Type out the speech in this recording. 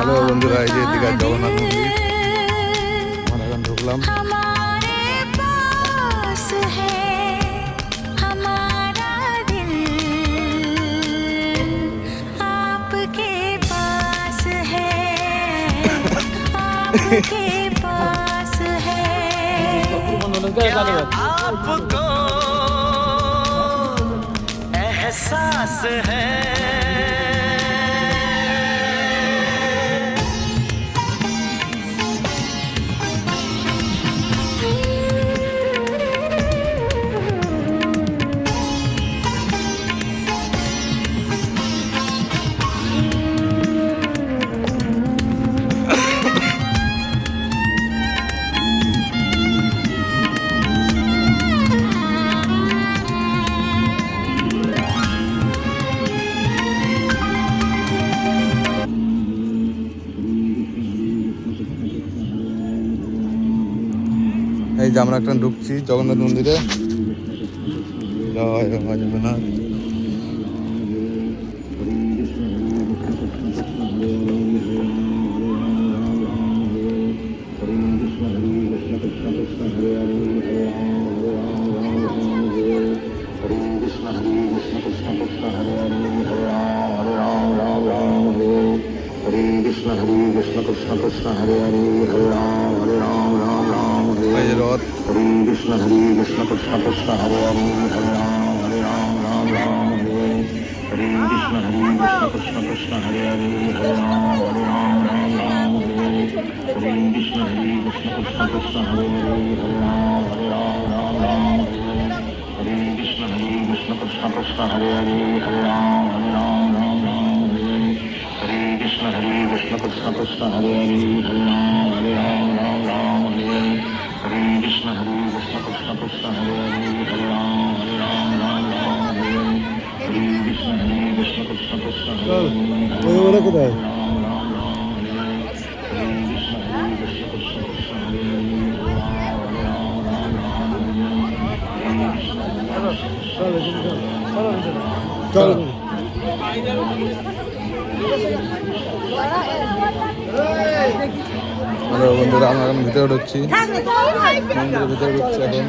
Hello বন্ধুরা, এই যে দীঘার জগন্নাথ মন্দির আমরা এখন ঢুকলাম। आपको एहसास है এই যে আমরা একটা ঢুকছি জগন্নাথ মন্দিরে। জয় বাবা জগন্নাথ। এই যে রথ। हरे कृष्ण कृष्ण कृष्ण हरे हरे हरे राम राम राम हरे हरे कृष्ण कृष्ण कृष्ण हरे हरे हरे राम राम हरे हरे कृष्ण कृष्ण कृष्ण हरे हरे हरे राम राम हरे हरे कृष्ण कृष्ण कृष्ण हरे हरे हरे राम राम हरे हरे कृष्ण कृष्ण कृष्ण हरे हरे हरे राम राम हरे हरे कृष्ण कृष्ण कृष्ण हरे हरे हरे राम राम हरे हरे कृष्ण कृष्ण कृष्ण हरे हरे ওরা কোথায়? राम हरे हरे कृष्ण कृष्ण कृष्ण हरे हरे চল। হ্যালো বন্ধুরা, আমরা এখন ভিতরে ঢুকছি, মন্দিরের ভিতরে ঢুকছি এখন।